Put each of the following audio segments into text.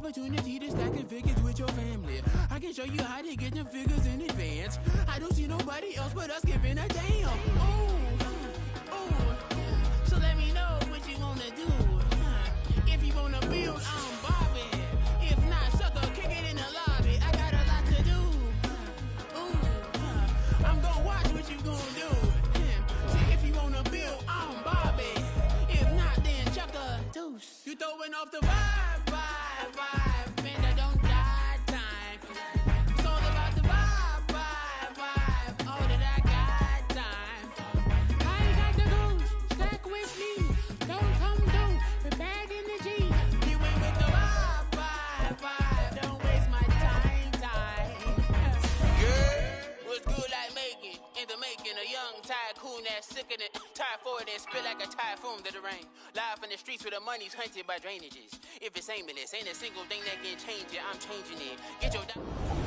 opportunity to stack the figures with your family. I can show you how to get them figures in advance. I don't see nobody else but us giving a damn. So let me know what you wanna do. If you wanna build, I'm Bobby. If not, sucker, kick it in the lobby. I got a lot to do. I'm gonna watch what you gonna do. See, if you wanna build, I'm Bobby. If not, then chuck a deuce. You throwing off the vibe, and I don't die time. It's all about the vibe, all that I got time. I ain't got the goose, stack with me. Don't come through with bad energy. You ain't with the vibe, don't waste my time. Yeah, what's good like making, in the making, a young tycoon that's sick of it. Tie forward and spit like a typhoon to the rain. Live in the streets where the money's hunted by drainages. If it's aimless, ain't a single thing that can change it. I'm changing it. Get your...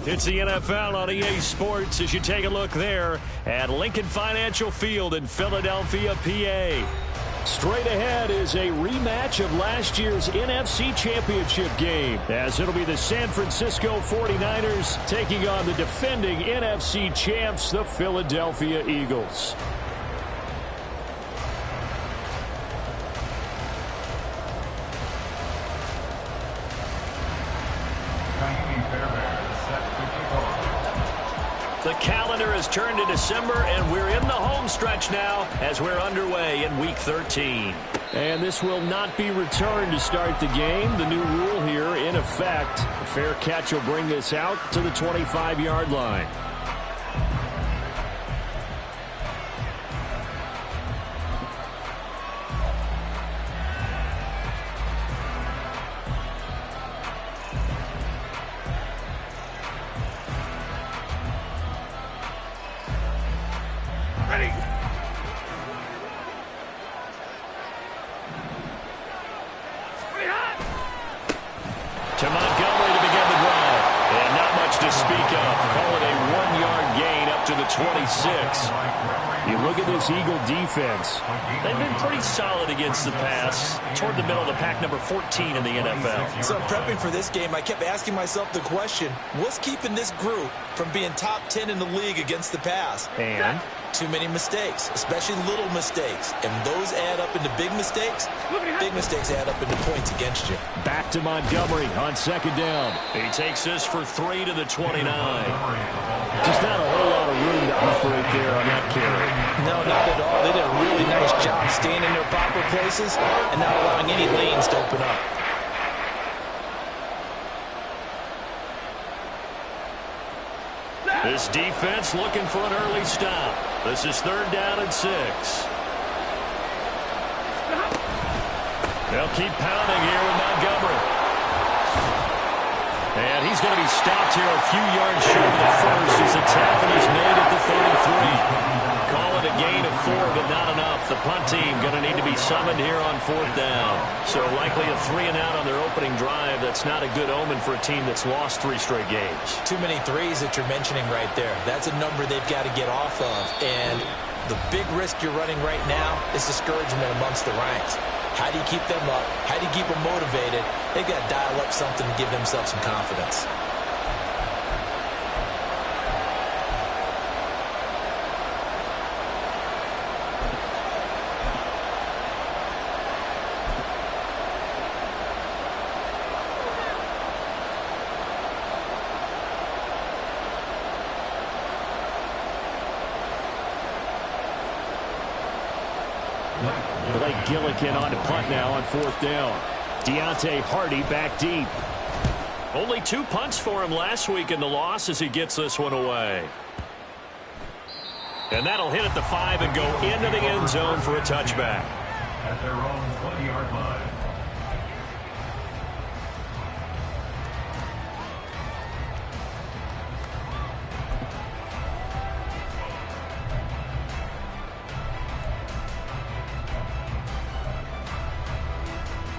It's the NFL on EA Sports as you take a look there at Lincoln Financial Field in Philadelphia, PA. Straight ahead is a rematch of last year's NFC Championship game, as it'll be the San Francisco 49ers taking on the defending NFC champs, the Philadelphia Eagles. The calendar has turned to December, and we're in the home stretch now as we're underway in Week 13. And this will not be returned to start the game. The new rule here in effect. A fair catch will bring this out to the 25-yard line. Eagle defense. They've been pretty solid against the pass. Toward the middle of the pack, number 14 in the NFL. So prepping for this game, I kept asking myself the question, what's keeping this group from being top 10 in the league against the pass? And? Too many mistakes, especially little mistakes. And those add up into big mistakes. Big mistakes add up into points against you. Back to Montgomery on second down. He takes this for 3 to the 29. Just not a whole lot of room to operate there on that carry. No, not at all. They did a really nice job staying in their proper places and not allowing any lanes to open up. This defense looking for an early stop. This is 3rd down and 6. They'll keep pounding here with Montgomery. And he's going to be stopped here a few yards short of the first as the tackle is made at the 33. Call it a gain of 4, but not enough. The punt team going to need to be summoned here on 4th down. So likely a 3-and-out on their opening drive. That's not a good omen for a team that's lost 3 straight games. Too many threes that you're mentioning right there. That's a number they've got to get off of. And the big risk you're running right now is discouragement amongst the ranks. How do you keep them up? How do you keep them motivated? They've got to dial up something to give themselves some confidence. Blake Gillikin on to punt now on 4th down. Deontay Hardy back deep. Only 2 punts for him last week in the loss as he gets this one away. And that'll hit at the 5 and go into the end zone for a touchback. At their own 20-yard line.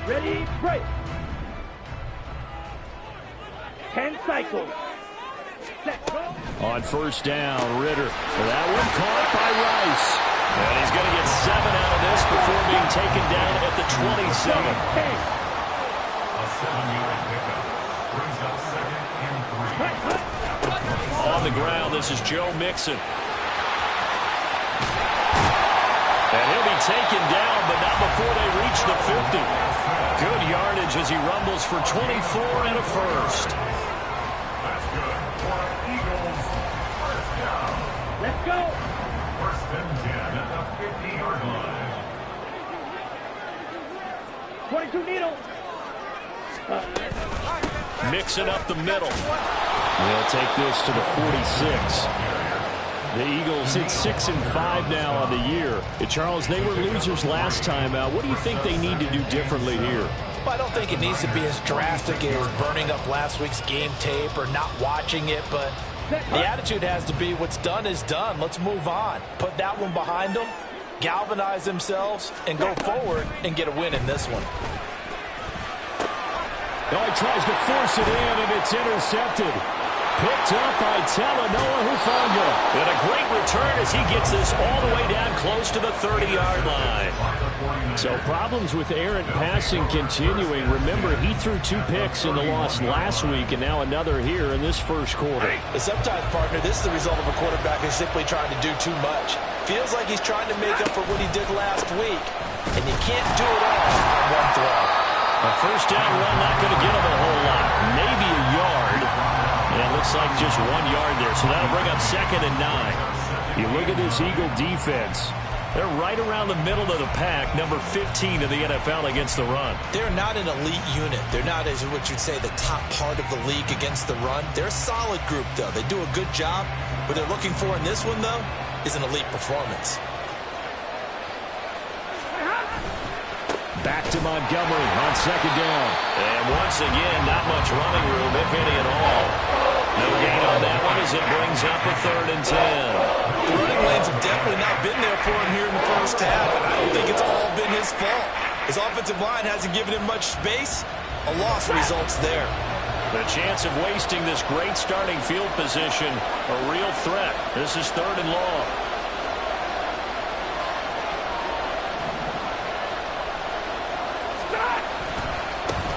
Ready, break. 10 cycles. Set, go. On 1st down, Ritter. That one caught by Rice. And he's going to get 7 out of this before being taken down at the 27. A 7-yard pickup. This is Joe Mixon. And he'll be taken down, but not before they reach the 50. Good yardage as he rumbles for 24 and a first. That's good for Eagles. First down. Let's go. First and 10 at the 50-yard line. 22 needle. Mixing up the middle. They'll take this to the 46. The Eagles hit 6-5 now on the year. Charles, they were losers last time out. What do you think they need to do differently here? Well, I don't think it needs to be as drastic as burning up last week's game tape or not watching it, but the attitude has to be what's done is done. Let's move on. Put that one behind them, galvanize themselves, and go forward and get a win in this one. Oh, he tries to force it in, and it's intercepted. Picked up by Talanoa Hufanga. And a great return as he gets this all the way down close to the 30-yard line. So problems with errant passing continuing. Remember, he threw 2 picks in the loss last week, and now another here in this first quarter. Sometimes, partner, this is the result of a quarterback who's simply trying to do too much. Feels like he's trying to make up for what he did last week, and you can't do it all on one throw. A first down run not going to get him a whole lot. Maybe a yard. And it looks like just 1 yard there. So that'll bring up 2nd and 9. You look at this Eagle defense. They're right around the middle of the pack, number 15 in the NFL against the run. They're not an elite unit. They're not, as what you'd say, the top part of the league against the run. They're a solid group, though. They do a good job. What they're looking for in this one, though, is an elite performance. Back to Montgomery on 2nd down. And once again, not much running room, if any at all. No gain on that one as it brings up a 3rd and 10. The running lanes have definitely not been there for him here in the first half, and I don't think it's all been his fault. His offensive line hasn't given him much space. A loss results there. The chance of wasting this great starting field position, a real threat. This is 3rd and long.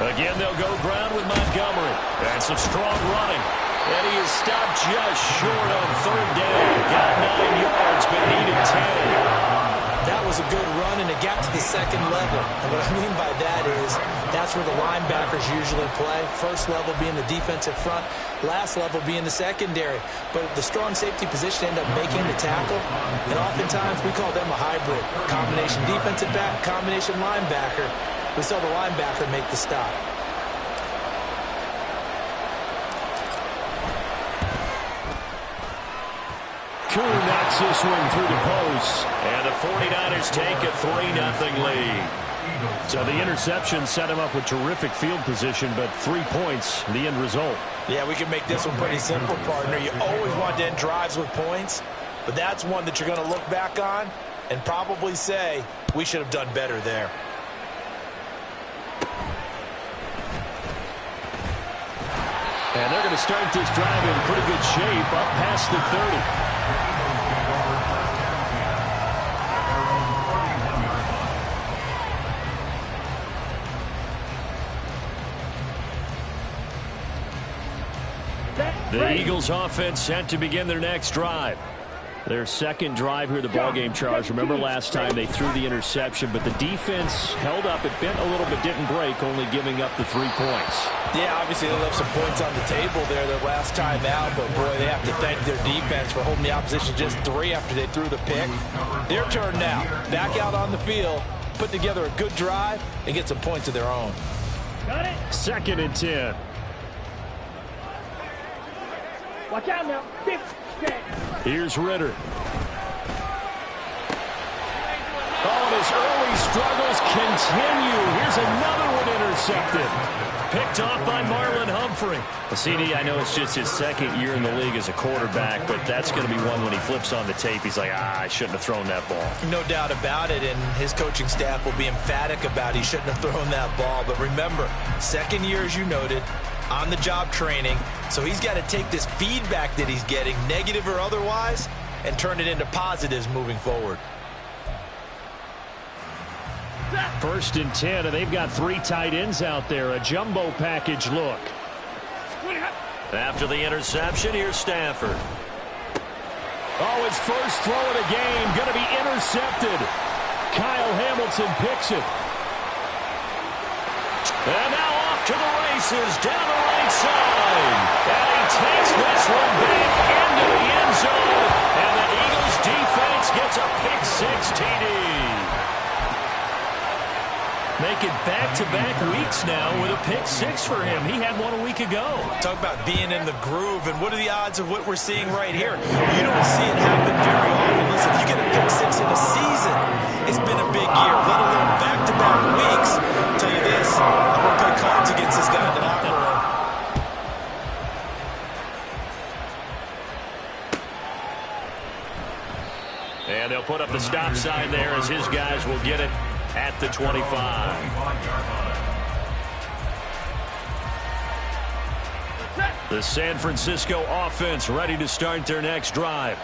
Again, they'll go ground with Montgomery. And some strong running. And he is stopped just short on 3rd down. Got 9 yards, but needed 10. That was a good run, and it got to the 2nd level. And what I mean by that is that's where the linebackers usually play. First level being the defensive front, last level being the secondary. But the strong safety position ended up making the tackle. And oftentimes we call them a hybrid. Combination defensive back, combination linebacker. We saw the linebacker make the stop. Koo knocks this one through the post. And the 49ers take a 3-0 lead. So the interception set him up with terrific field position, but 3 points, the end result. Yeah, we can make this one pretty simple, partner. You always want to end drives with points, but that's one that you're going to look back on and probably say, we should have done better there. And they're going to start this drive in pretty good shape, up past the 30. The Eagles offense set to begin their next drive. Their 2nd drive here, the ballgame, Charles. Remember last time they threw the interception, but the defense held up. It bent a little bit, didn't break, only giving up the 3 points. Yeah, obviously they left some points on the table there their last time out, but boy, they have to thank their defense for holding the opposition just 3 after they threw the pick. Their turn now. Back out on the field, put together a good drive, and get some points of their own. Got it. 2nd and 10. Watch out now. 6. Here's Ritter. Oh, and his early struggles continue. Here's another one intercepted. Picked off by Marlon Humphrey. Well, CD, I know it's just his 2nd year in the league as a quarterback, but that's going to be one when he flips on the tape. He's like, I shouldn't have thrown that ball. No doubt about it, and his coaching staff will be emphatic about he shouldn't have thrown that ball. But remember, 2nd year, as you noted, on-the-job training, so he's got to take this feedback that he's getting, negative or otherwise, and turn it into positives moving forward. 1st and 10, and they've got 3 tight ends out there. A jumbo package look. After the interception, here's Stafford. Oh, his first throw of the game going to be intercepted. Kyle Hamilton picks it. And now off to the races down the right side. And he takes this one back into the end zone. And the Eagles defense gets a pick-6 TD. Make it back-to-back weeks now with a pick-6 for him. He had one a week ago. Talk about being in the groove, and what are the odds of what we're seeing right here? You don't see it happen very often. Listen, if you get a pick-6 in a season, it's been a big year, let alone back-to-back weeks. I'll tell you this, I'm going to play cards against this guy in the locker room. And they'll put up the stop sign there as his guys will get it at the 25. The San Francisco offense ready to start their next drive.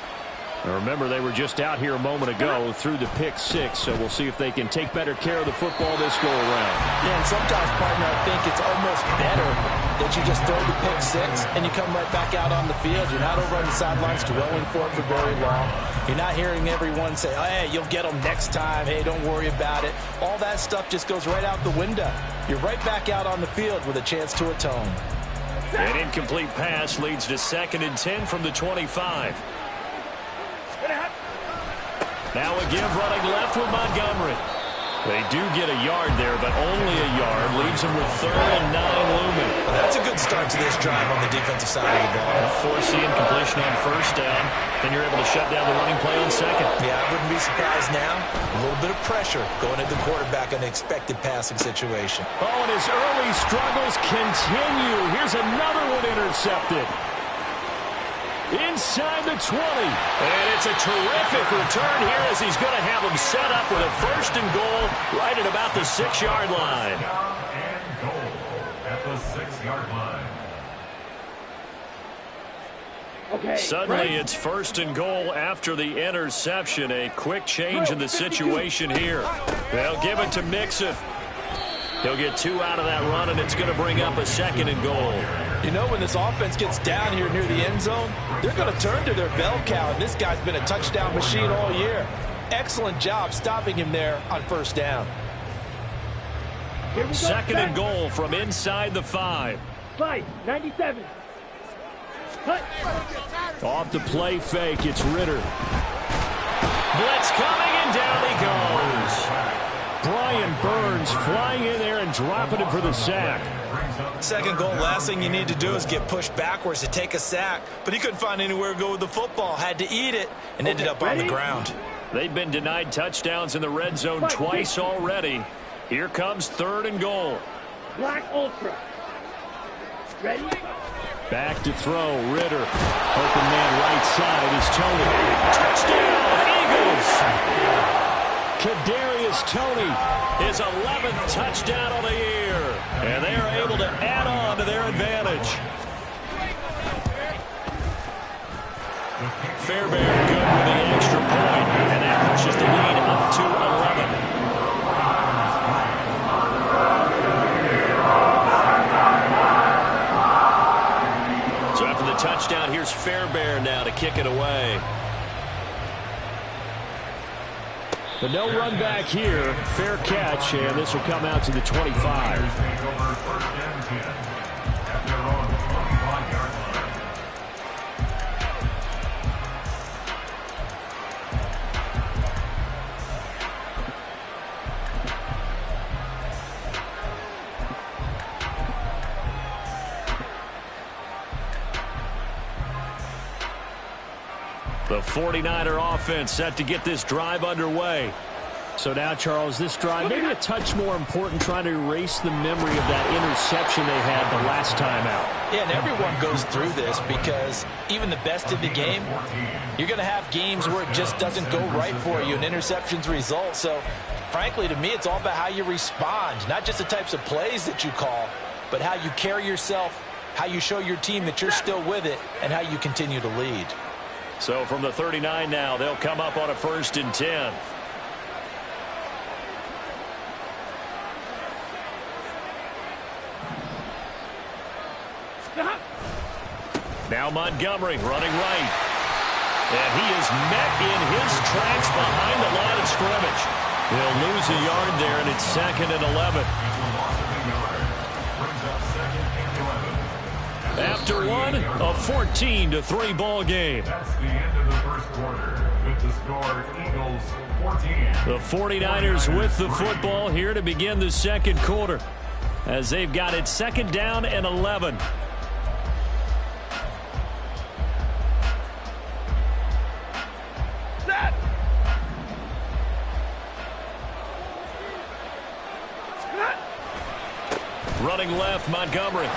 Now remember, they were just out here a moment ago through the pick-6, so we'll see if they can take better care of the football this go-around. Yeah, and sometimes, partner, I think it's almost better that you just throw the pick-6 and you come right back out on the field. You're not over on the sidelines dwelling for it for very long. You're not hearing everyone say, oh, hey, you'll get them next time. Hey, don't worry about it. All that stuff just goes right out the window. You're right back out on the field with a chance to atone. An incomplete pass leads to 2nd and 10 from the 25. Now a give running left with Montgomery. They do get a yard there, but only a yard. Leaves them with 3rd and 9 looming. Well, that's a good start to this drive on the defensive side of the ball. Force the incompletion on 1st down. Then you're able to shut down the running play on 2nd. Yeah, I wouldn't be surprised now. A little bit of pressure going at the quarterback in an expected passing situation. Oh, and his early struggles continue. Here's another one intercepted. Inside the 20. And it's a terrific return here as he's going to have them set up with a 1st and goal right at about the 6-yard line. And goal at the 6-yard line. Okay. Suddenly it's 1st and goal after the interception. A quick change in the situation here. They'll give it to Mixon. He'll get 2 out of that run, and it's going to bring up a 2nd and goal. You know, when this offense gets down here near the end zone, they're going to turn to their bell cow, and this guy's been a touchdown machine all year. Excellent job stopping him there on 1st down. 2nd and goal from inside the 5. 97. Cut. Off the play fake, it's Ritter. Blitz coming, and down he goes. Brian Burns flying in there and dropping him for the sack. 2nd goal, last thing you need to do is get pushed backwards to take a sack. But he couldn't find anywhere to go with the football. Had to eat it and ended up on the ground. They've been denied touchdowns in the red zone twice already. Here comes 3rd and goal. Black Ultra. Ready? Back to throw, Ritter. Open man right side is Tony. Touchdown, Eagles! Kadarius Toney, his 11th touchdown of the year. And they are able to add on to their advantage. Fairbairn good with the extra point, and that pushes the lead up to 11. So after the touchdown, here's Fairbairn now to kick it away. But no run back here. Fair catch, and this will come out to the 25. The 49er offense set to get this drive underway. So now, Charles, this drive maybe a touch more important, trying to erase the memory of that interception they had the last time out. Yeah, and everyone goes through this because even the best in the game, you're going to have games where it just doesn't go right for you, and interceptions result. So, frankly, to me, it's all about how you respond, not just the types of plays that you call, but how you carry yourself, how you show your team that you're still with it, and how you continue to lead. So from the 39 now, they'll come up on a 1st and 10. Now Montgomery running right. And he is met in his tracks behind the line of scrimmage. He'll lose a yard there, and it's 2nd and 11. After one, a 14-3 ball game. That's the end of the first quarter with the score Eagles 14. The 49ers with the football here to begin the second quarter as they've got it 2nd down and 11. Running left, Montgomery.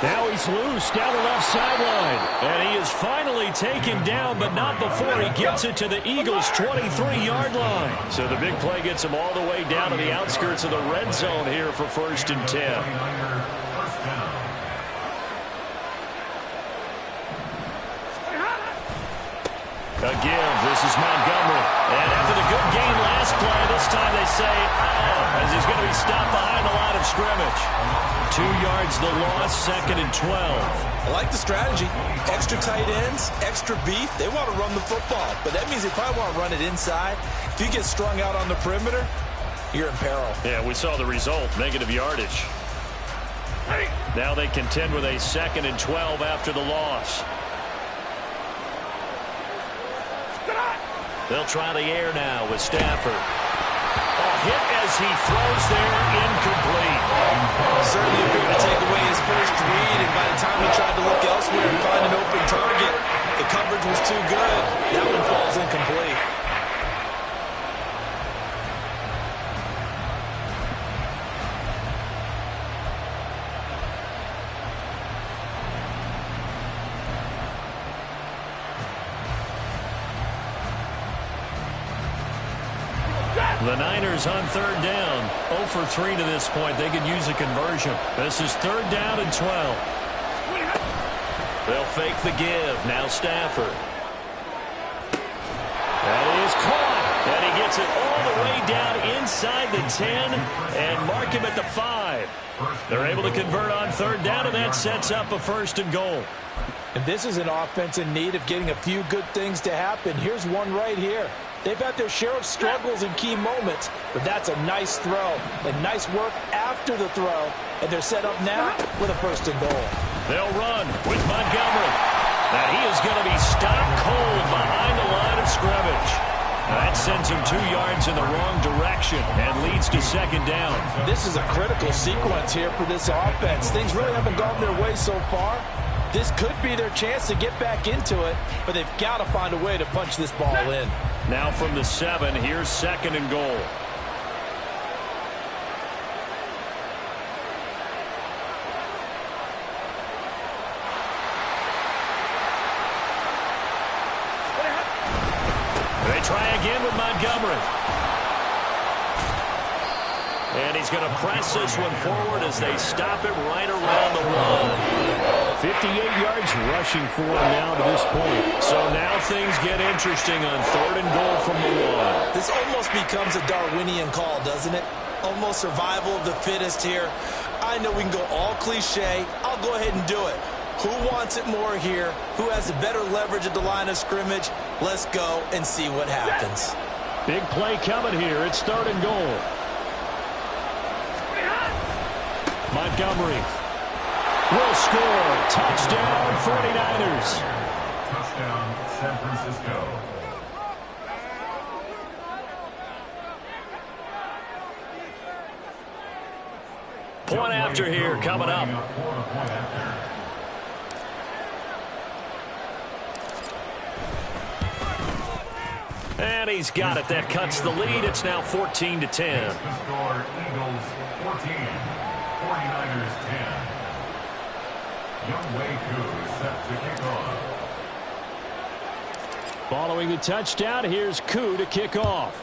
Now he's loose down the left sideline. And he is finally taken down, but not before he gets it to the Eagles' 23-yard line. So the big play gets him all the way down to the outskirts of the red zone here for 1st and 10. A give. This is Montgomery. And after the good game last play, this time they say, as he's going to be stopped behind the line of scrimmage. 2 yards the loss, 2nd and 12. I like the strategy. Extra tight ends, extra beef. They want to run the football, but that means they probably want to run it inside. If you get strung out on the perimeter, you're in peril. Yeah, we saw the result, negative yardage. Now they contend with a 2nd and 12 after the loss. They'll try the air now with Stafford. A hit as he throws there, incomplete. Certainly appeared to take away his first read, and by the time he tried to look elsewhere and find an open target, the coverage was too good. That one falls incomplete. The Niners on 3rd down. 0 for 3 to this point. They could use a conversion. This is 3rd down and 12. They'll fake the give. Now Stafford. That is caught. And he gets it all the way down inside the 10 and mark him at the 5. They're able to convert on 3rd down, and that sets up a 1st and goal. And this is an offense in need of getting a few good things to happen. Here's one right here. They've had their share of struggles in key moments, but that's a nice throw and nice work after the throw. And they're set up now with a 1st and goal. They'll run with Montgomery. Now he is going to be stopped cold behind the line of scrimmage. Now that sends him 2 yards in the wrong direction and leads to 2nd down. This is a critical sequence here for this offense. Things really haven't gone their way so far. This could be their chance to get back into it, but they've got to find a way to punch this ball in. Now from the 7, here's 2nd and goal. They try again with Montgomery. And he's going to press this one forward as they stop it right around the 1. 58 yards rushing for him now to this point. So now things get interesting on 3rd and goal from the 1. This almost becomes a Darwinian call, doesn't it? Almost survival of the fittest here. I know we can go all cliche. I'll go ahead and do it. Who wants it more here? Who has the better leverage at the line of scrimmage? Let's go and see what happens. Big play coming here. It's 3rd and goal. Montgomery will score. Touchdown, 49ers. Touchdown, San Francisco. Point after here coming up. And he's got it. That cuts the lead. It's now 14-10. The score, Eagles 14, 49ers 10. Younghoe Koo set to kick off. Following the touchdown, here's Koo to kick off.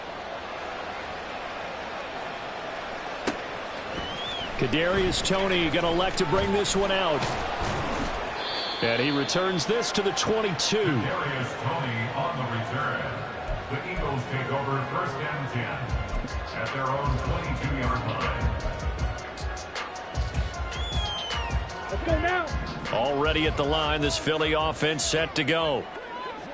Kadarius Toney going to elect to bring this one out. And he returns this to the 22. Kadarius Toney on the return. The Eagles take over 1st and 10 at their own 22-yard line. Let's go now. Already at the line, this Philly offense set to go.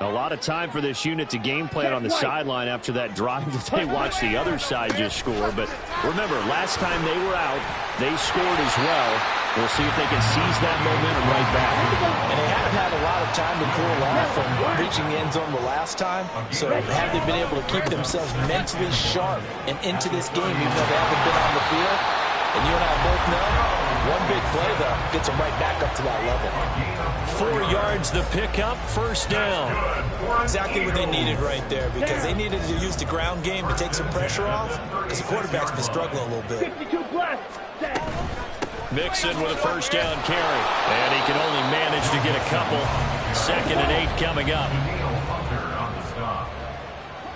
A lot of time for this unit to game plan on the sideline after that drive that they watched the other side just score. But remember, last time they were out, they scored as well. We'll see if they can seize that momentum right back. And they haven't had a lot of time to cool off from reaching the end zone the last time. So have they been able to keep themselves mentally sharp and into this game even though they haven't been on the field? And you and I both know, one big play, though, gets them right back up to that level. 4 yards the pickup, first down. Exactly what they needed right there, because they needed to use the ground game to take some pressure off, because the quarterback's been struggling a little bit. 52 plus. Set. Mixon with a first down carry. And he can only manage to get a couple. 2nd and 8 coming up. Hunter on the stop.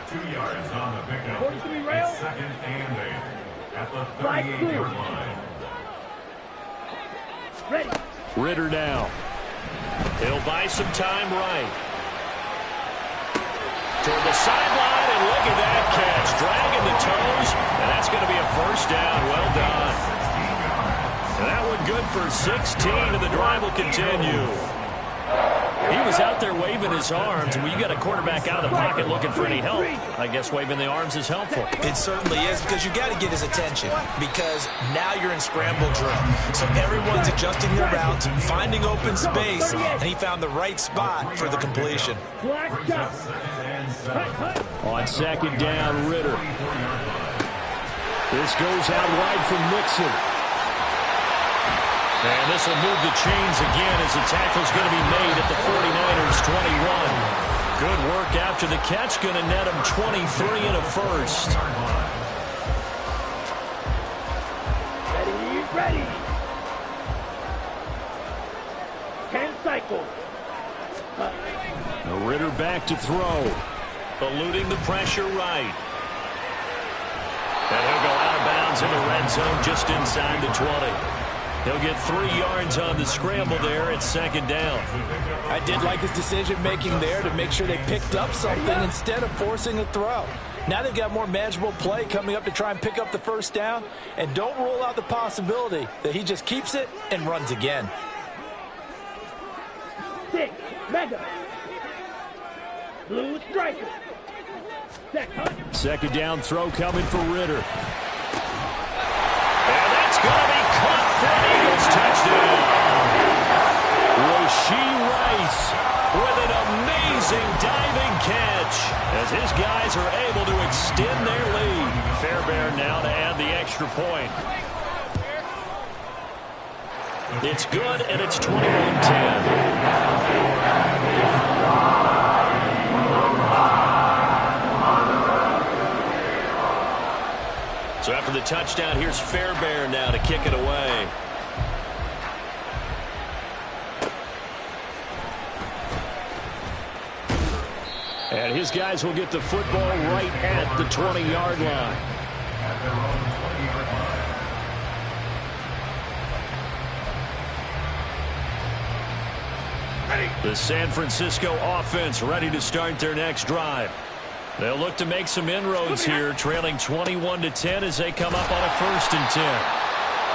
2 yards on the pickup. 43 rail. It's 2nd and 8 at the Flag 38-yard line. Ready. Ritter now. He'll buy some time right. Toward the sideline, and look at that catch. Dragging the toes, and that's going to be a first down. Well done. And that one good for 16, and the drive will continue. He was out there waving his arms, and when you got a quarterback out of the pocket looking for any help, I guess waving the arms is helpful. It certainly is, because you got to get his attention, because now you're in scramble drill. So everyone's adjusting their routes, finding open space, and he found the right spot for the completion. Black shot. On 2nd down, Ritter. This goes out wide from Mixon. And this will move the chains again as the tackle's going to be made at the 49ers 21. Good work after the catch, going to net him 23 and a first. Ready. 10 cycles. Ritter back to throw. Eluding the pressure right. And he'll go out of bounds in the red zone just inside the 20. He'll get 3 yards on the scramble there at 2nd down. I did like his decision-making there to make sure they picked up something instead of forcing a throw. Now they've got more manageable play coming up to try and pick up the first down, and don't rule out the possibility that he just keeps it and runs again. 6. Mega. Blue striker. Set. 2nd down throw coming for Ritter. And that's going to be caught for an Eagles touchdown. Rashee Rice with an amazing diving catch as his guys are able to extend their lead. Fairbairn now to add the extra point. It's good, and it's 21-10. So after the touchdown, here's Fairbairn now to kick it away. And his guys will get the football right at the 20-yard line. At their own 20-yard line. The San Francisco offense ready to start their next drive. They'll look to make some inroads here, trailing 21-10 as they come up on a 1st and 10.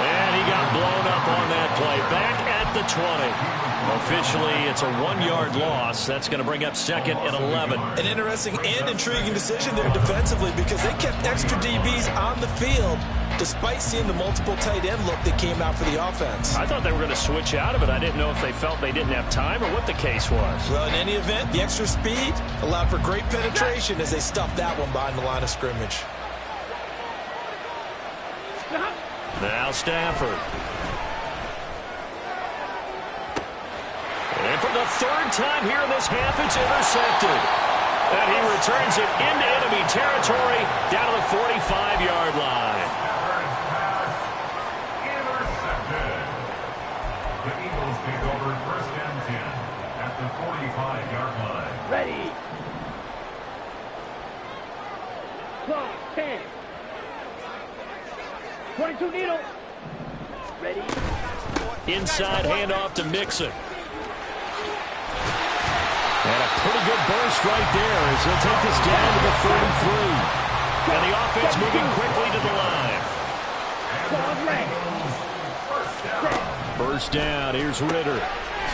And he got blown up on that play. Back at the 20. Officially, it's a 1-yard loss. That's going to bring up 2nd and 11. An interesting and intriguing decision there defensively, because they kept extra DBs on the field despite seeing the multiple tight end look that came out for the offense. I thought they were going to switch out of it. I didn't know if they felt they didn't have time or what the case was. Well, in any event, the extra speed allowed for great penetration as they stuffed that one behind the line of scrimmage. Now Stafford. And for the 3rd time here in this half, it's intercepted. And he returns it into enemy territory down to the 45-yard line. Intercepted. The Eagles take over 1st and 10 at the 45-yard line. Ready. Clock. 10. 22 needle. Ready. Inside handoff to Mixon. And a pretty good burst right there as he'll take this down to the 33. And the offense moving quickly to the line. Ball red. First down, here's Ritter.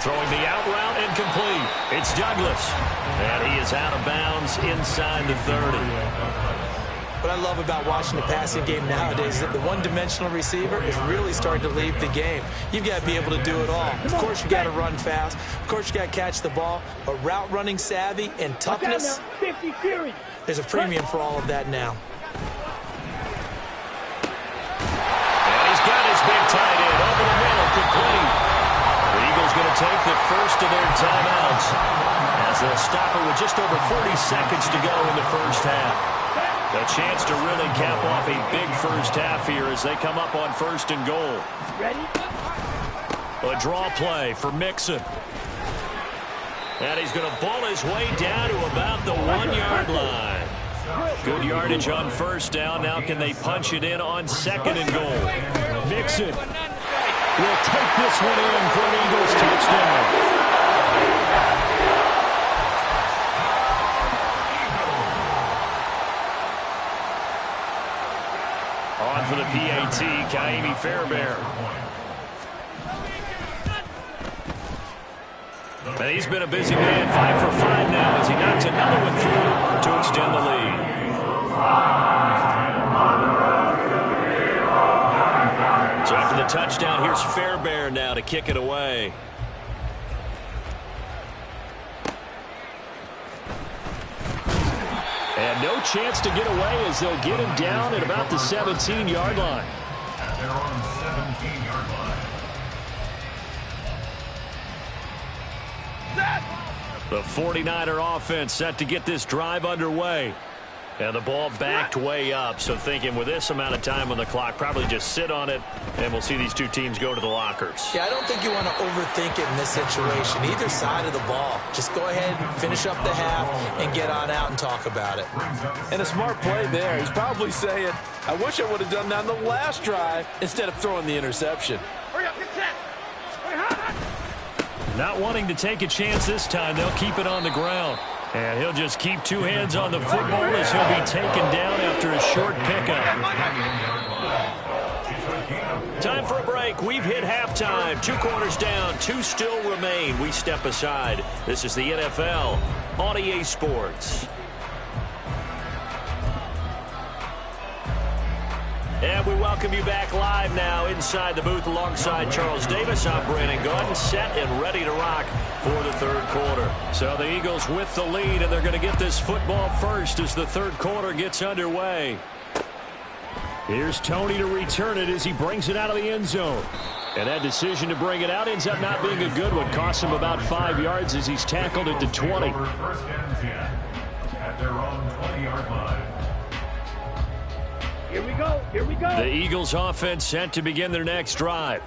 Throwing the out route incomplete. It's Douglas. And he is out of bounds inside the 30. What I love about watching the passing game nowadays is that the one-dimensional receiver is really starting to leave the game. You've got to be able to do it all. Of course, you got to run fast. Of course, you got to catch the ball. But route running savvy and toughness, there's a premium for all of that now. And he's got his big tight end over the middle, complete. The Eagles going to take the first of their timeouts as they'll stop it with just over 40 seconds to go in the first half. A chance to really cap off a big first half here as they come up on 1st and goal. Ready? A draw play for Mixon. And he's going to ball his way down to about the 1-yard line. Good yardage on 1st down. Now can they punch it in on 2nd and goal? Mixon will take this one in for an Eagles touchdown. On for the PAT, Ka'imi Fairbairn. And he's been a busy man, 5 for 5 now as he knocks another one through to extend the lead. So after the touchdown, here's Fairbairn now to kick it away. And no chance to get away as they'll get him down at about the 17-yard line. At their own 17-yard line. The 49er offense set to get this drive underway. And the ball backed way up. So thinking with this amount of time on the clock, probably just sit on it, and we'll see these two teams go to the lockers. Yeah, I don't think you want to overthink it in this situation. Either side of the ball. Just go ahead, finish up the half, and get on out and talk about it. And a smart play there. He's probably saying, I wish I would have done that on the last drive instead of throwing the interception. Hurry up, get set. Not wanting to take a chance this time, they'll keep it on the ground. And he'll just keep two hands on the football as he'll be taken down after a short pickup. Time for a break. We've hit halftime. 2 quarters down. 2 still remain. We step aside. This is the NFL on EA Sports. And we welcome you back live now inside the booth alongside Charles Davis. I'm Brandon Gaudin, set and ready to rock for the 3rd quarter. So the Eagles with the lead, and they're going to get this football first as the 3rd quarter gets underway. Here's Tony to return it as he brings it out of the end zone. And that decision to bring it out ends up not being a good one. Costs him about 5 yards as he's tackled at the 20. 1st and 10 at their own 20-yard line. Here we go. Here we go. The Eagles offense set to begin their next drive.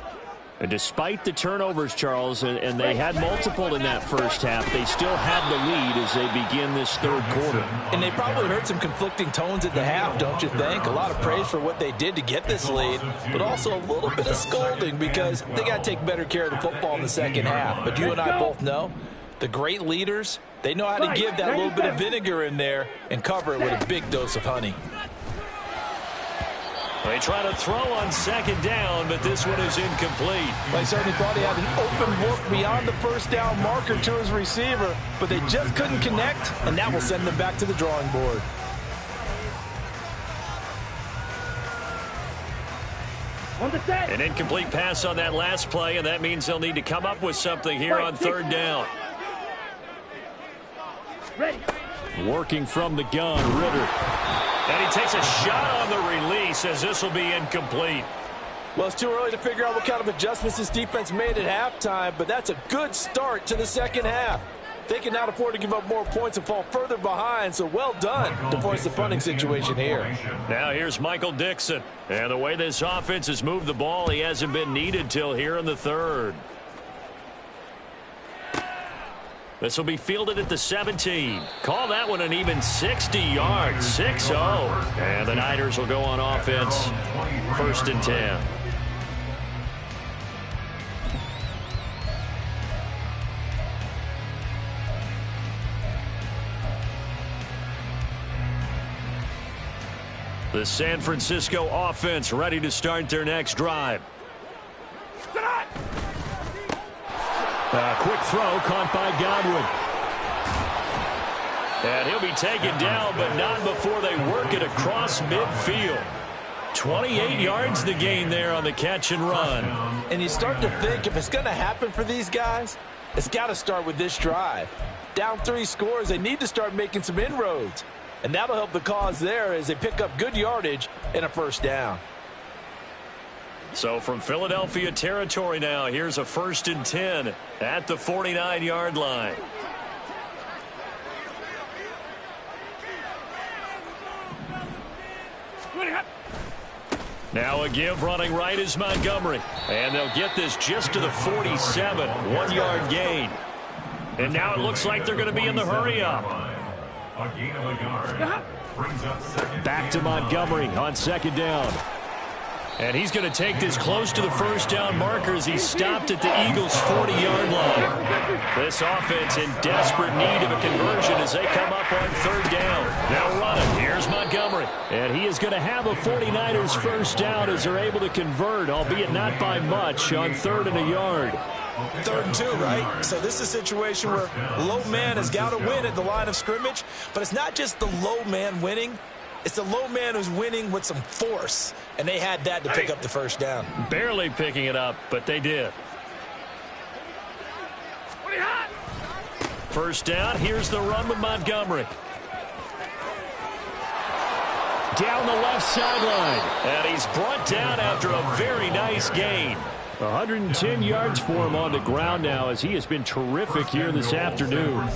And despite the turnovers, Charles, and they had multiple in that first half, they still had the lead as they begin this 3rd quarter. And they probably heard some conflicting tones at the half, don't you think? A lot of praise for what they did to get this lead, but also a little bit of scolding because they got to take better care of the football in the 2nd half. But you and I both know the great leaders, they know how to give that little bit of vinegar in there and cover it with a big dose of honey. They try to throw on 2nd down, but this one is incomplete. They certainly thought he had an open look beyond the 1st down marker to his receiver, but they just couldn't connect, and that will send them back to the drawing board. On the set. An incomplete pass on that last play, and that means they'll need to come up with something here on 3rd down. Ready. Working from the gun, Ritter. And he takes a shot on the release as this will be incomplete. Well, it's too early to figure out what kind of adjustments this defense made at halftime, but that's a good start to the 2nd half. They can now afford to give up more points and fall further behind, so well done to force the punting situation here. Now here's Michael Dixon. And the way this offense has moved the ball, he hasn't been needed till here in the 3rd. This will be fielded at the 17. Call that one an even 60 yards, 6-0. And the Niners will go on offense, 1st and 10. The San Francisco offense ready to start their next drive. Quick throw caught by Godwin. And he'll be taken down, but not before they work it across midfield. 28 yards the gain there on the catch and run. And you start to think if it's going to happen for these guys, it's got to start with this drive. Down 3 scores, they need to start making some inroads. And that'll help the cause there as they pick up good yardage and a first down. So from Philadelphia territory now, here's a 1st and 10 at the 49-yard line. Now a give running right is Montgomery. And they'll get this just to the 47, 1-yard gain. And now it looks like they're going to be in the hurry-up. A gain of a yard. Brings up second. Back to Montgomery on 2nd down. And he's going to take this close to the first down marker as he's stopped at the Eagles' 40-yard line. This offense in desperate need of a conversion as they come up on 3rd down. Now running. Here's Montgomery. And he is going to have a 49ers first down as they're able to convert, albeit not by much, on 3rd and a yard. 3rd and 2, right? So this is a situation where low man has got to win at the line of scrimmage. But it's not just the low man winning. It's the low man who's winning with some force. And they had that to pick up the first down. Barely picking it up, but they did. First down, here's the run with Montgomery. Down the left sideline. And he's brought down after a very nice gain. 110 yards for him on the ground now as he has been terrific here this afternoon.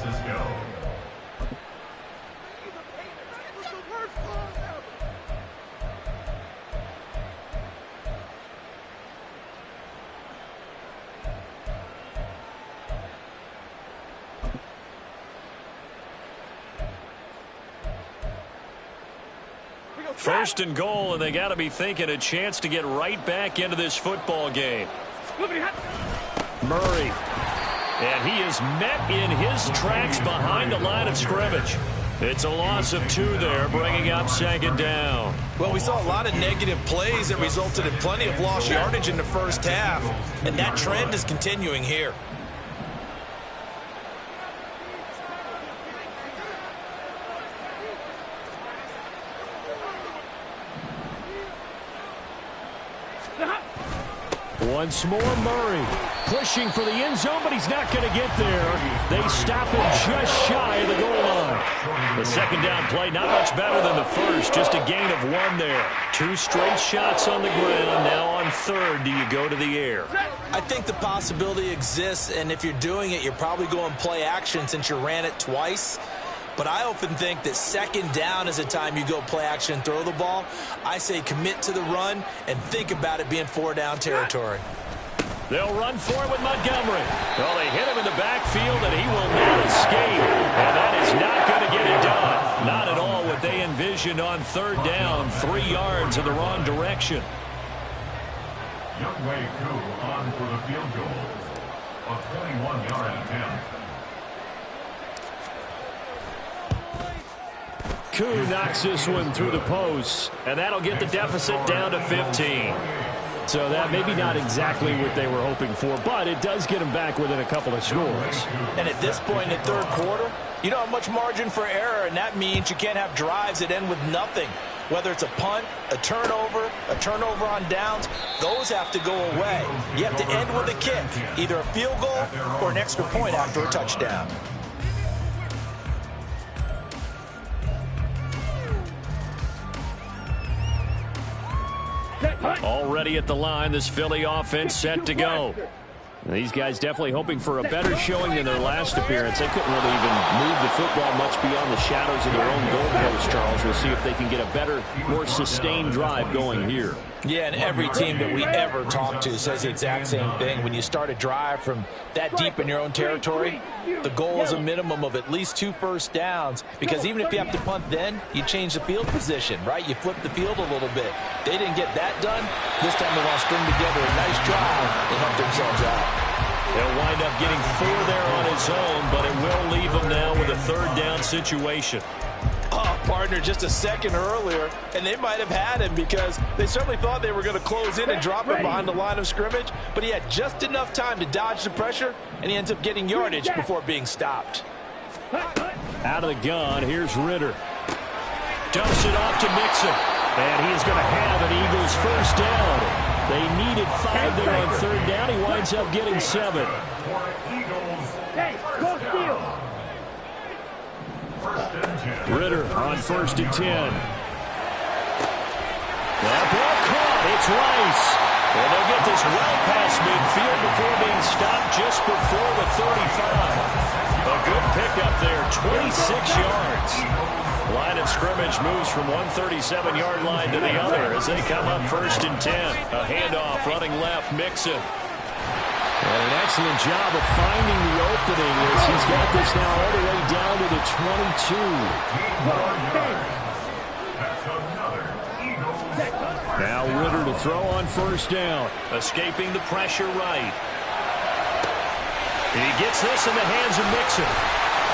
First and goal, and they got to be thinking a chance to get right back into this football game. Murray. And he is met in his tracks behind the line of scrimmage. It's a loss of 2 there, bringing up 2nd down. Well, we saw a lot of negative plays that resulted in plenty of lost yardage in the first half, and that trend is continuing here. Once more, Murray pushing for the end zone, but he's not going to get there. They stop him just shy of the goal line. The 2nd down play, not much better than the first, just a gain of 1 there. 2 straight shots on the ground. Now on 3rd, do you go to the air? I think the possibility exists, and if you're doing it, you're probably going play action since you ran it twice. But I often think that 2nd down is the time you go play action and throw the ball. I say commit to the run and think about it being 4-down territory. They'll run for it with Montgomery. Well, they hit him in the backfield, and he will not escape. And that is not going to get it done. Not at all what they envisioned on 3rd down. 3 yards in the wrong direction. Younghoe Koo on for the field goal. A 21-yard attempt. Koo knocks this one through the post, and that'll get the deficit down to 15. So that maybe not exactly what they were hoping for, but it does get them back within a couple of scores. And at this point in the 3rd quarter, you don't have much margin for error, and that means you can't have drives that end with nothing. Whether it's a punt, a turnover on downs, those have to go away. You have to end with a kick, either a field goal or an extra point after a touchdown. Already at the line, this Philly offense set to go. These guys definitely hoping for a better showing than their last appearance. They couldn't really even move the football much beyond the shadows of their own goalpost, Charles. We'll see if they can get a better, more sustained drive going here. Yeah, and every team that we ever talk to says the exact same thing. When you start a drive from that deep in your own territory, the goal is a minimum of at least 2 first downs, because even if you have to punt then, you change the field position, right? You flip the field a little bit. They didn't get that done. This time they want to string together a nice drive and help themselves out. He'll wind up getting 4 there on his own, but it will leave him now with a 3rd down situation. partner just a second earlier, and they might have had him because they certainly thought they were going to close in and drop him behind the line of scrimmage, but he had just enough time to dodge the pressure, and he ends up getting yardage before being stopped. Out of the gun, here's Ritter. Dumps it off to Mixon. And he is going to have an Eagles first down. They needed 5 there on third down. He winds up getting 7. Hey, go steal. Ritter on 1st and 10. That ball caught. It's Rice. And they'll get this well past midfield before being stopped just before the 35. A good pickup there, 26 yards. Line of scrimmage moves from one 37-yard line to the other as they come up 1st and 10. A handoff running left, Mixon. And an excellent job of finding the opening as he's got this now all the way down to the 22. Now Ritter to throw on 1st down. Escaping the pressure right. He gets this in the hands of Mixon.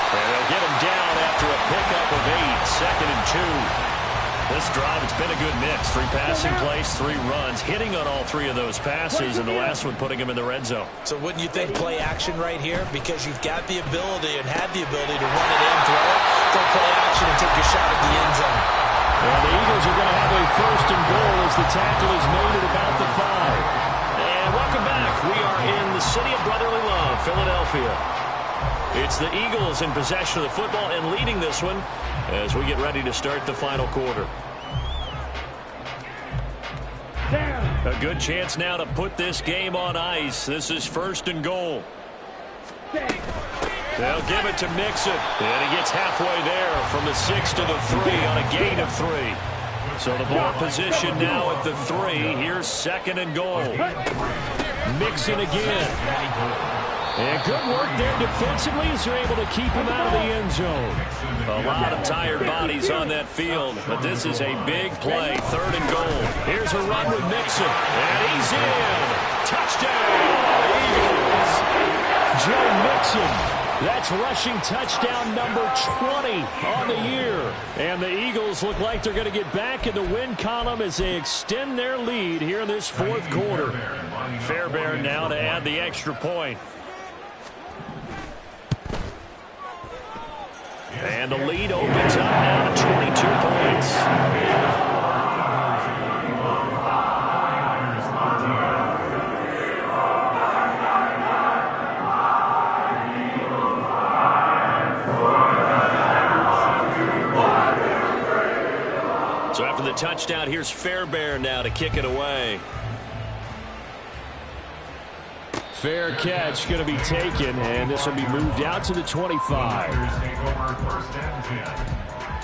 And they'll get him down after a pickup of 8, 2nd and 2. This drive, it's been a good mix. 3 passing plays, 3 runs, hitting on all 3 of those passes, and the last one putting him in the red zone. So wouldn't you think play action right here? Because you've got the ability and had the ability to run it in, throw play action, and take your shot at the end zone. Well, the Eagles are going to have a 1st and goal as the tackle is made at about the 5. And welcome back. We are in the city of brotherly love, Philadelphia. It's the Eagles in possession of the football and leading this one as we get ready to start the final quarter. A good chance now to put this game on ice. This is 1st and goal. They'll give it to Mixon. And he gets halfway there from the 6 to the 3 on a gain of 3. So the ball position now at the 3. Here's 2nd and goal. Mixon again. And good work there defensively as they're able to keep him out of the end zone. A lot of tired bodies on that field, but this is a big play. 3rd and goal. Here's a run with Mixon. And he's in. Touchdown, Eagles. Joe Mixon. That's rushing touchdown number 20 on the year. And the Eagles look like they're going to get back in the win column as they extend their lead here in this 4th quarter. Fairbairn now to add the extra point. And the lead opens up now to 22 points. So after the touchdown, here's Fairbairn now to kick it away. Fair catch going to be taken, and this will be moved out to the 25. Take over 1st and 10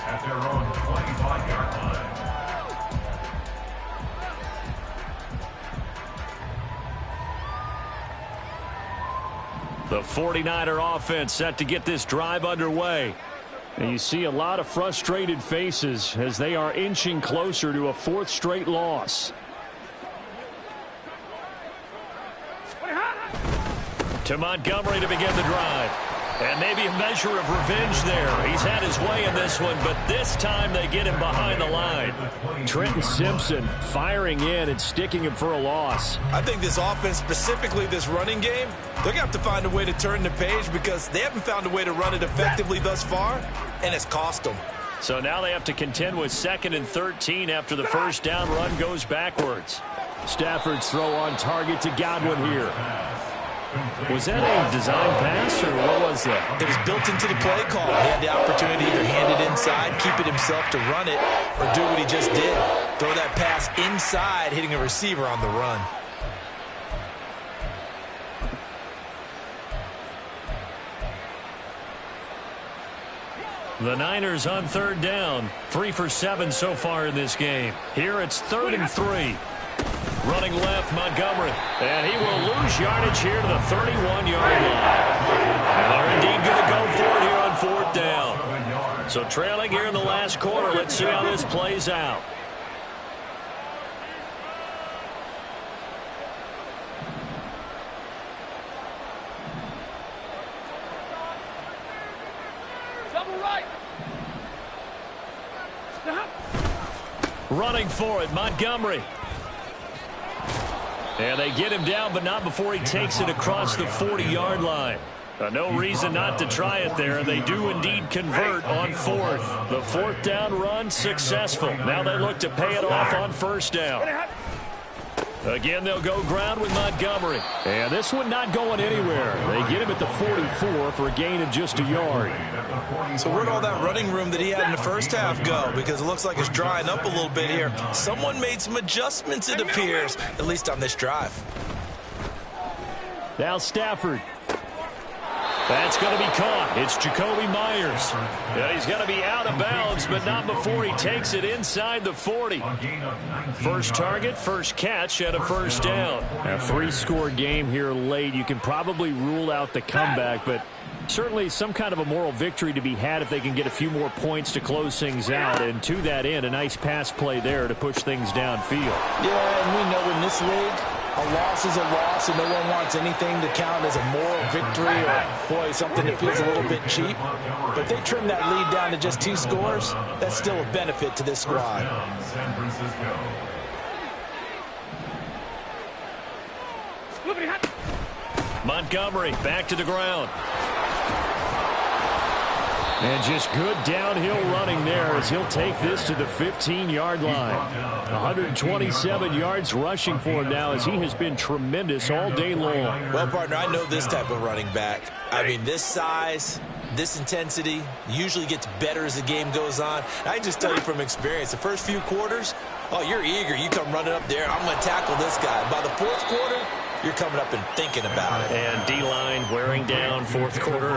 at their own 25-yard line. The 49er offense set to get this drive underway. And you see a lot of frustrated faces as they are inching closer to a 4th straight loss. To Montgomery to begin the drive. And maybe a measure of revenge there. He's had his way in this one, but this time they get him behind the line. Trenton Simpson firing in and sticking him for a loss. I think this offense, specifically this running game, they're going to have to find a way to turn the page because they haven't found a way to run it effectively thus far, and it's cost them. So now they have to contend with 2nd and 13 after the 1st down run goes backwards. Stafford's throw on target to Godwin here. Was that a design pass, or what was that? It was built into the play call. He had the opportunity to either hand it inside, keep it himself to run it, or do what he just did. Throw that pass inside, hitting a receiver on the run. The Niners on 3rd down. 3 for 7 so far in this game. Here it's 3rd and 3. Running left, Montgomery. And he will lose yardage here to the 31-yard line. And they're indeed going to go for it here on 4th down. So trailing here in the last quarter. Let's see how this plays out. Double right. Running for it, Montgomery. And they get him down, but not before he takes it across the 40-yard line. No reason not to try it there. They do indeed convert on fourth. The fourth down run successful. Now they look to pay it off on first down. Again, they'll go ground with Montgomery. And this one not going anywhere. They get him at the 44 for a gain of just a yard. So where'd all that running room that he had in the first half go? Because it looks like it's drying up a little bit here. Someone made some adjustments, it appears, at least on this drive. Now Stafford. That's going to be caught. It's Jacoby Myers. Yeah, he's going to be out of bounds, but not before he takes it inside the 40. First target, first catch, and a first down. A 3-score game here late. You can probably rule out the comeback, but certainly some kind of a moral victory to be had if they can get a few more points to close things out. And to that end, a nice pass play there to push things downfield. Yeah, and we know in this league, a loss is a loss, and no one wants anything to count as a moral victory or, boy, something that feels a little bit cheap. But if they trim that lead down to just 2 scores, that's still a benefit to this squad. Montgomery back to the ground. And just good downhill running there as he'll take this to the 15-yard line. 127 yards rushing for him now as he has been tremendous all day long. Well, partner, I know this type of running back. I mean, this size, this intensity usually gets better as the game goes on. I can just tell you from experience, the first few quarters, oh, you're eager. You come running up there, I'm going to tackle this guy. By the fourth quarter, you're coming up and thinking about it. And D-line wearing down fourth quarter.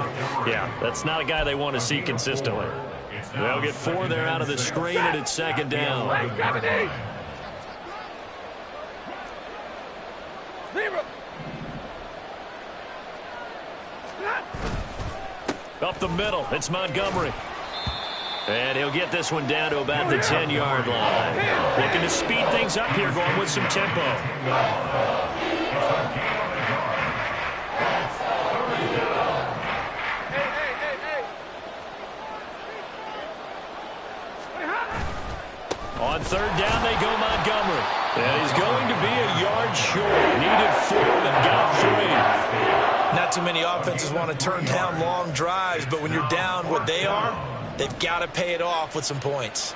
Yeah, that's not a guy they want to see consistently. They'll get 4 there out of the screen, and it's second down. Up the middle, it's Montgomery. And he'll get this one down to about the 10-yard line. Looking to speed things up here, going with some tempo. On third down, they go Montgomery. And he's going to be a yard short. Needed 4 and got 3. Not too many offenses want to turn down long drives, but when you're down what they are, they've got to pay it off with some points.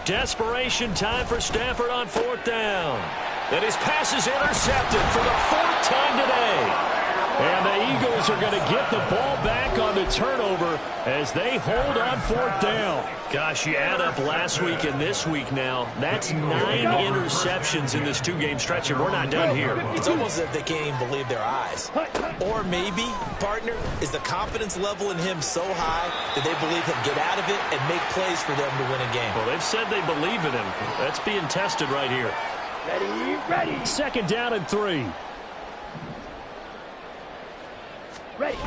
Desperation time for Stafford on fourth down. And his pass is intercepted for the 4th time today. And the Eagles are going to get the ball back on the turnover as they hold on fourth down. Gosh, you add up last week and this week now. That's 9 interceptions in this 2-game stretch, and we're not done here. It's almost as if they can't even believe their eyes. Or maybe, partner, is the confidence level in him so high that they believe he'll get out of it and make plays for them to win a game. Well, they've said they believe in him. That's being tested right here. Ready. Second down and 3. Ready.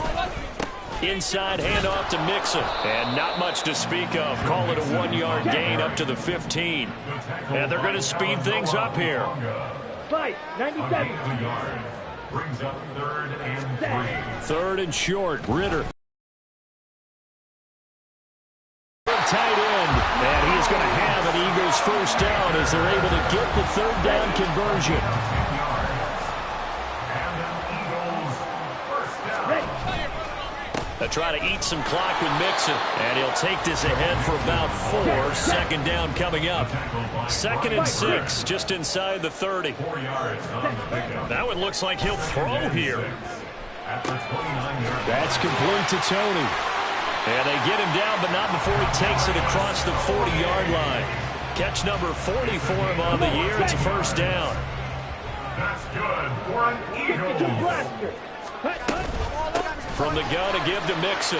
Inside handoff to Mixon. And not much to speak of. Call it a 1-yard gain up to the 15. And they're going to speed things up here. 97. Brings up 3rd and 3. 3rd and short. Ritter. Tight end. And he is going to have an Eagles first down as they're able to get the 3rd down conversion. They'll try to eat some clock with Mixon. And he'll take this ahead for about 4. Second down coming up. 2nd and 6, just inside the 30. That one looks like he'll throw here. That's complete to Tony. And they get him down, but not before he takes it across the 40-yard line. Catch number 40 for him on the year. It's a first down. That's good for an Eagles. From the gun to give to Mixon.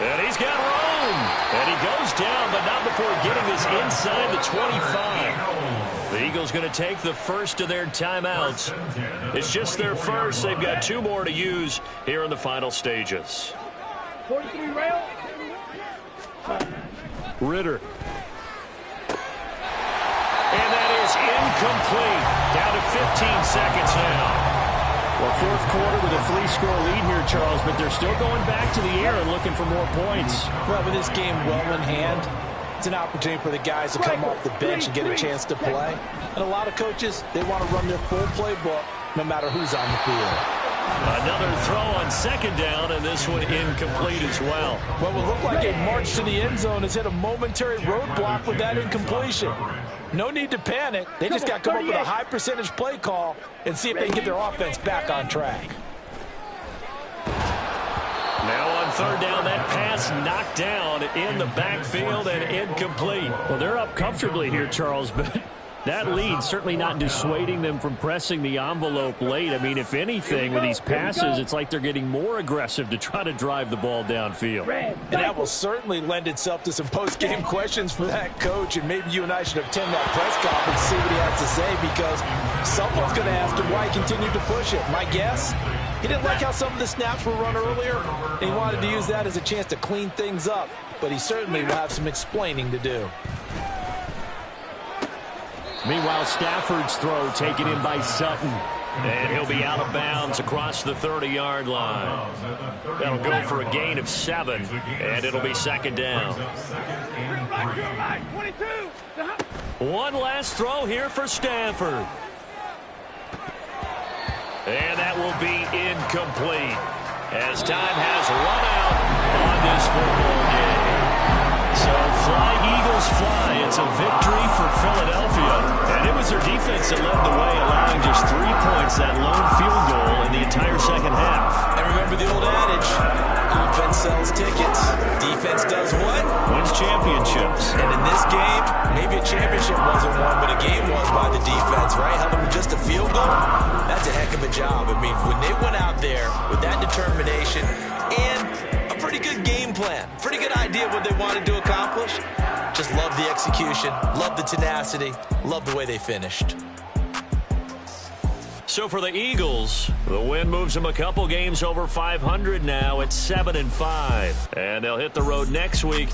And he's got room. And he goes down, but not before getting this inside the 25. The Eagles going to take the first of their timeouts. It's just their first. They've got 2 more to use here in the final stages. 43 rail. Ritter. And that is incomplete. Down to 15 seconds now. Well, fourth quarter with a 3-score lead here, Charles, but they're still going back to the air and looking for more points. Well, with this game well in hand, it's an opportunity for the guys to come off the bench and get a chance to play. And a lot of coaches, they want to run their full playbook no matter who's on the field. Another throw on second down, and this one incomplete as well. What will look like a march to the end zone has hit a momentary roadblock with that incompletion. No need to panic. They just got to come up with a high percentage play call and see if they can get their offense back on track. Now on third down, that pass knocked down in the backfield and incomplete. Well, they're up comfortably here, Charles, but that lead certainly not dissuading them from pressing the envelope late. I mean, if anything, with these passes, it's like they're getting more aggressive to try to drive the ball downfield. And that will certainly lend itself to some post-game questions for that coach, and maybe you and I should attend that press conference and see what he has to say, because someone's going to ask him why he continued to push it. My guess, he didn't like how some of the snaps were run earlier, and he wanted to use that as a chance to clean things up, but he certainly will have some explaining to do. Meanwhile, Stafford's throw taken in by Sutton. And he'll be out of bounds across the 30-yard line. That'll go for a gain of 7, and it'll be second down. One last throw here for Stafford. And that will be incomplete as time has run out on this football game. So fly, Eagles, fly. It's a victory for Philadelphia. And it was their defense that led the way, allowing just 3 points, that lone field goal in the entire second half. And remember the old adage, offense sells tickets. Defense does what? Wins championships. And in this game, maybe a championship wasn't won, but a game was by the defense, right? Held them to just a field goal. That's a heck of a job. I mean, when they went out there with that determination and a pretty good game plan, pretty good idea of what they wanted to accomplish, just love the execution, love the tenacity, love the way they finished. So for the Eagles, the win moves them a couple games over 500 now at 7-5. And they'll hit the road next week